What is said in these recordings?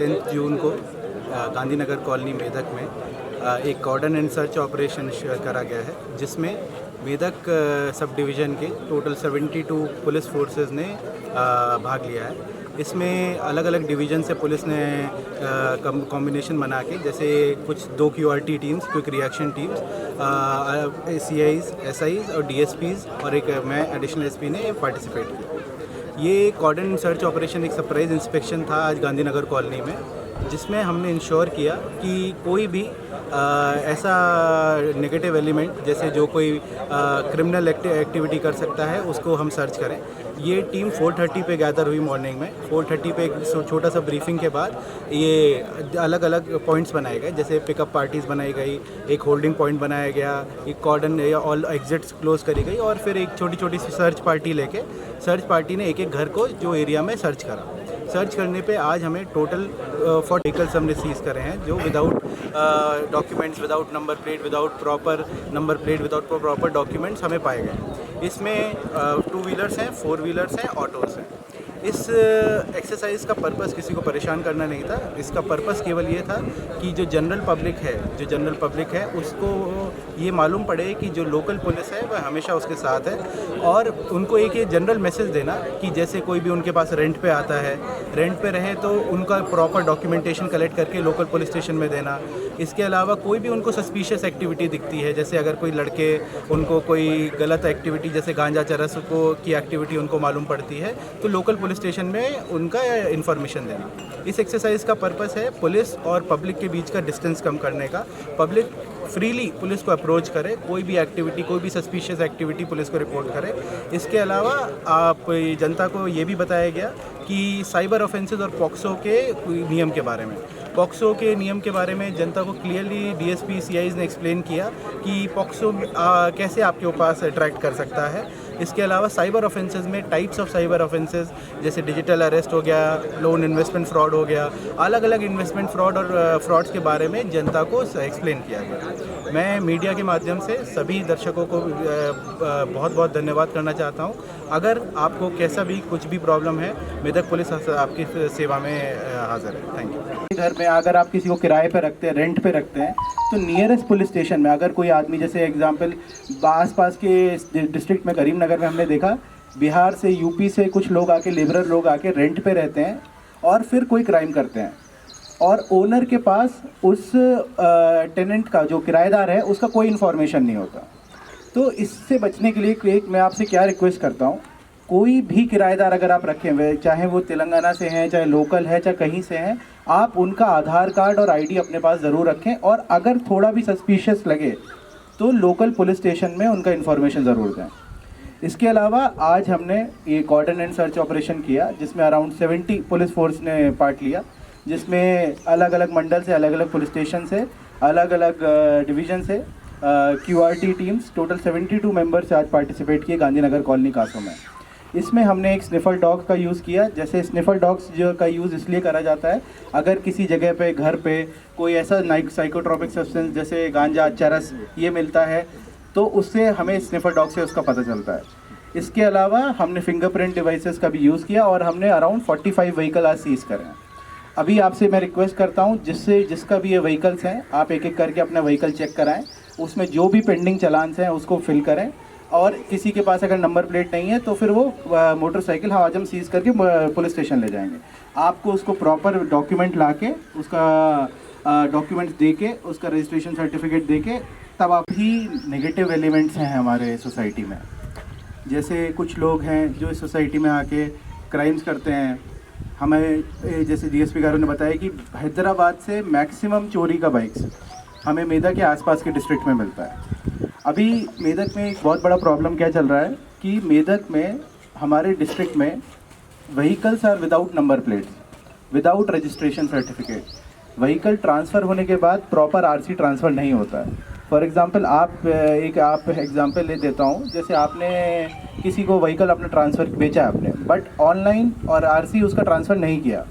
10 जून को गांधीनगर कॉलोनी मेदक में एक कॉर्डन एंड सर्च ऑपरेशन करा गया है, जिसमें मेदक सब डिवीज़न के टोटल 72 पुलिस फोर्सेस ने भाग लिया है। इसमें अलग अलग डिवीज़न से पुलिस ने कॉम्बिनेशन बना के, जैसे कुछ 2 QRT teams, quick reaction teams, CIs, SIs और DSPs और एक मैं एडिशनल SP ने पार्टिसिपेट किया। ये कॉर्डन सर्च ऑपरेशन एक सरप्राइज इंस्पेक्शन था आज गांधीनगर कॉलोनी में, जिसमें हमने इंश्योर किया कि कोई भी ऐसा नेगेटिव एलिमेंट, जैसे जो कोई क्रिमिनल एक्टिविटी कर सकता है, उसको हम सर्च करें। ये टीम 4:30 पे गैदर हुई मॉर्निंग में। 4:30 पे एक छोटा सा ब्रीफिंग के बाद ये अलग अलग पॉइंट्स बनाए गए, जैसे पिकअप पार्टीज़ बनाई गई, एक होल्डिंग पॉइंट बनाया गया, एक कॉर्डन या ऑल एग्जिट्स क्लोज करी गई, और फिर एक छोटी छोटी सी सर्च पार्टी लेके सर्च पार्टी ने एक एक घर को जो एरिया में सर्च करा। सर्च करने पे आज हमें टोटल 40 व्हीकल्स हमने सीज़ करे हैं, जो without documents, without number plate, without proper number plate, without proper documents हमें पाए गए। इसमें 2 व्हीलर्स हैं, 4 व्हीलर्स हैं, ऑटोज़ हैं। इस एक्सरसाइज का पर्पस किसी को परेशान करना नहीं था। इसका पर्पस केवल ये था कि जो जनरल पब्लिक है उसको ये मालूम पड़े कि जो लोकल पुलिस है वह हमेशा उसके साथ है, और उनको एक ये जनरल मैसेज देना कि जैसे कोई भी उनके पास रेंट पे आता है, रेंट पे रहे तो उनका प्रॉपर डॉक्यूमेंटेशन कलेक्ट करके लोकल पुलिस स्टेशन में देना। इसके अलावा कोई भी उनको सस्पिशियस एक्टिविटी दिखती है, जैसे अगर कोई लड़के उनको कोई गलत एक्टिविटी जैसे गांजा चरस को की एक्टिविटी उनको मालूम पड़ती है, तो लोकल पुलिस स्टेशन में उनका इन्फॉर्मेशन देना। इस एक्सरसाइज का पर्पस है पुलिस और पब्लिक के बीच का डिस्टेंस कम करने का। पब्लिक फ्रीली पुलिस को अप्रोच करे, कोई भी एक्टिविटी, कोई भी सस्पिशियस एक्टिविटी पुलिस को रिपोर्ट करे। इसके अलावा आप जनता को ये भी बताया गया कि साइबर ऑफेंसेस और पॉक्सो के नियम के बारे में, पॉक्सो के नियम के बारे में जनता को क्लियरली DSP CIs ने एक्सप्लेन किया कि पॉक्सो कैसे आपके पास अट्रैक्ट कर सकता है। इसके अलावा साइबर ऑफेंसेस में टाइप्स ऑफ साइबर ऑफेंसेस, जैसे डिजिटल अरेस्ट हो गया, लोन इन्वेस्टमेंट फ्रॉड हो गया, अलग अलग इन्वेस्टमेंट फ्रॉड और फ्रॉड्स के बारे में जनता को एक्सप्लेन किया गया। मैं मीडिया के माध्यम से सभी दर्शकों को बहुत बहुत धन्यवाद करना चाहता हूं। अगर आपको कैसा भी कुछ भी प्रॉब्लम है, मेदक पुलिस आपकी सेवा में हाजिर है। Thank you. घर में अगर आप किसी को किराए पे रखते हैं, रेंट पे रखते हैं, तो नियरेस्ट पुलिस स्टेशन में अगर कोई आदमी, जैसे एग्जांपल आसपास के डिस्ट्रिक्ट में करीमनगर में हमने देखा, बिहार से, यूपी से कुछ लोग आके, लेबरर लोग आके रेंट पे रहते हैं और फिर कोई क्राइम करते हैं, और ओनर के पास उस टेनेंट का, जो किराएदार है, उसका कोई इन्फॉर्मेशन नहीं होता। तो इससे बचने के लिए मैं आपसे क्या रिक्वेस्ट करता हूँ, कोई भी किराएदार अगर आप रखें हुए, चाहे वो तेलंगाना से हैं, चाहे लोकल है, चाहे कहीं से हैं, आप उनका आधार कार्ड और ID अपने पास ज़रूर रखें, और अगर थोड़ा भी सस्पिशियस लगे तो लोकल पुलिस स्टेशन में उनका इन्फॉर्मेशन ज़रूर दें। इसके अलावा आज हमने ये कॉर्डन एंड सर्च ऑपरेशन किया, जिसमें अराउंड 70 पुलिस फोर्स ने पार्ट लिया, जिसमें अलग अलग मंडल से, अलग अलग पुलिस स्टेशन से, अलग अलग डिवीज़न से QRT टीम्स, टोटल 72 मेंबर्स आज पार्टिसिपेट किए गांधीनगर कॉलोनी कासो में। इसमें हमने एक स्निफर डॉग का यूज़ किया। जैसे स्निफर डॉग्स जो का यूज़ इसलिए करा जाता है, अगर किसी जगह पे, घर पे कोई ऐसा साइकोट्रॉपिक सब्सटेंस जैसे गांजा, चरस ये मिलता है, तो उससे हमें स्निफर डॉग से उसका पता चलता है। इसके अलावा हमने फिंगरप्रिंट डिवाइसेस का भी यूज़ किया, और हमने अराउंड 45 व्हीकल आज सीज़ करे हैं। अभी आपसे मैं रिक्वेस्ट करता हूँ, जिसका भी ये व्हीकल्स हैं, आप एक एक करके अपना व्हीकल चेक कराएँ, उसमें जो भी पेंडिंग चालान्स हैं उसको फिल करें, और किसी के पास अगर नंबर प्लेट नहीं है तो फिर वो मोटरसाइकिल आज हम सीज़ करके पुलिस स्टेशन ले जाएंगे। आपको उसको प्रॉपर डॉक्यूमेंट ला के, उसका डॉक्यूमेंट्स दे के, उसका रजिस्ट्रेशन सर्टिफिकेट दे के, तब आप ही नेगेटिव एलिमेंट्स हैं हमारे सोसाइटी में। जैसे कुछ लोग हैं जो इस सोसाइटी में आके क्राइम्स करते हैं। हमें जैसे DSP गारों ने बताया कि हैदराबाद से मैक्सिमम चोरी का बाइक्स हमें मेदक के आसपास के डिस्ट्रिक्ट में मिलता है। अभी मेदक में एक बहुत बड़ा प्रॉब्लम क्या चल रहा है कि मेदक में, हमारे डिस्ट्रिक्ट में, vehicles are without number plates, without registration certificate. Vehicle transfer होने के बाद प्रॉपर RC ट्रांसफ़र नहीं होता है। फॉर एग्ज़ाम्पल आप एग्ज़ाम्पल ले देता हूँ, जैसे आपने किसी को व्हीकल अपना ट्रांसफ़र बेचा आपने, बट ऑनलाइन और RC उसका ट्रांसफ़र नहीं किया।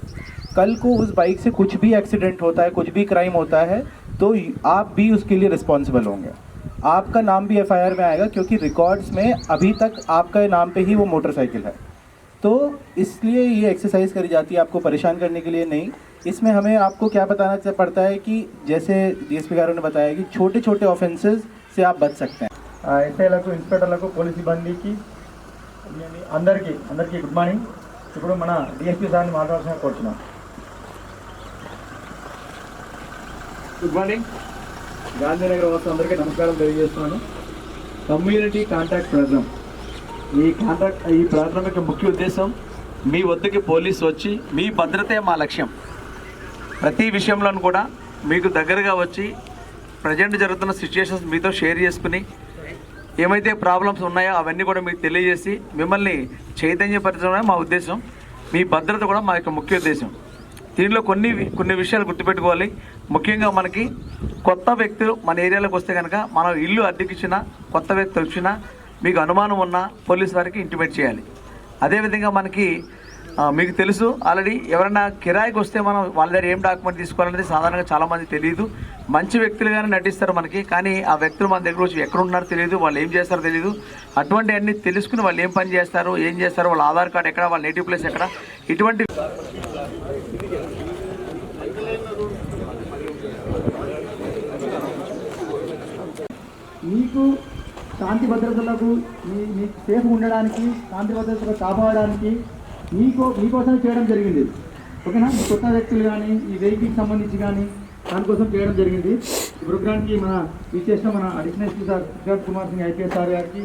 कल को उस बाइक से कुछ भी एक्सीडेंट होता है, कुछ भी क्राइम होता है, तो आप भी उसके लिए रिस्पॉन्सिबल होंगे। आपका नाम भी FIR में आएगा, क्योंकि रिकॉर्ड्स में अभी तक आपका नाम पे ही वो मोटरसाइकिल है। तो इसलिए ये एक्सरसाइज करी जाती है, आपको परेशान करने के लिए नहीं, इसमें हमें आपको क्या बताना पड़ता है कि जैसे डीएसपी गारू ने बताया कि छोटे छोटे ऑफेंसेस से आप बच सकते हैं। ఎస్ఐలకు ఇన్స్పెక్టర్లకు పోలీస్ సిబ్బందికి అందరికీ గుడ్ మార్నింగ్. ఇప్పుడు మన డిఎస్పీ సార్ని మాట్లాడాల్సిన కోరుతున్నాం. Good morning. గాంధీనగర్ వాసులు అందరికీ నమస్కారం తెలియజేస్తున్నాను. కమ్యూనిటీ కాంటాక్ట్ ప్రోగ్రామ్, ఈ ప్రోగ్రామ్ యొక్క ముఖ్య ఉద్దేశం మీ వద్దకి పోలీసు వచ్చి మీ భద్రతే మా లక్ష్యం. ప్రతి విషయంలోనూ కూడా మీకు దగ్గరగా వచ్చి ప్రజెంట్ జరుగుతున్న సిచ్యుయేషన్స్ మీతో షేర్ చేసుకుని ఏమైతే ప్రాబ్లమ్స్ ఉన్నాయో అవన్నీ కూడా మీకు తెలియజేసి మిమ్మల్ని చైతన్యపరచడమే మా ఉద్దేశం. మీ భద్రత కూడా మా యొక్క ముఖ్య ఉద్దేశం. దీనిలో కొన్ని విషయాలు గుర్తుపెట్టుకోవాలి. ముఖ్యంగా మనకి కొత్త వ్యక్తులు మన ఏరియాలోకి వస్తే కనుక మనం ఇల్లు అద్దెకిచ్చినా కొత్త వ్యక్తి వచ్చినా మీకు అనుమానం ఉన్నా పోలీస్ వారికి ఇంటిమేట్ చేయాలి. అదేవిధంగా మనకి మీకు తెలుసు ఆల్రెడీ ఎవరైనా కిరాయికి వస్తే మనం వాళ్ళ దగ్గర ఏం డాక్యుమెంట్ తీసుకోవాలనేది సాధారణంగా చాలామంది తెలియదు. మంచి వ్యక్తులుగానే నటిస్తారు మనకి, కానీ ఆ వ్యక్తులు మన దగ్గర వచ్చి ఎక్కడ ఉన్నారో తెలియదు, వాళ్ళు ఏం చేస్తారో తెలియదు. అటువంటి అన్ని తెలుసుకుని వాళ్ళు ఏం పని చేస్తారు, ఏం చేస్తారు, వాళ్ళ ఆధార్ కార్డు ఎక్కడ, వాళ్ళ నేటివ్ ప్లేస్ ఎక్కడ, ఇటువంటి మీకు శాంతి భద్రతలకు మీకు సేఫ్ ఉండడానికి, శాంతి భద్రతలు కాపాడడానికి మీకోసం చేయడం జరిగింది. ఓకేనా? కొత్త వ్యక్తులు కానీ ఈ వెహికల్కి సంబంధించి కానీ దానికోసం చేయడం జరిగింది. ఈ ప్రోగ్రామ్కి మన విచ్చేసిన మన additional SP sir Kumar Singh IPS sir గారికి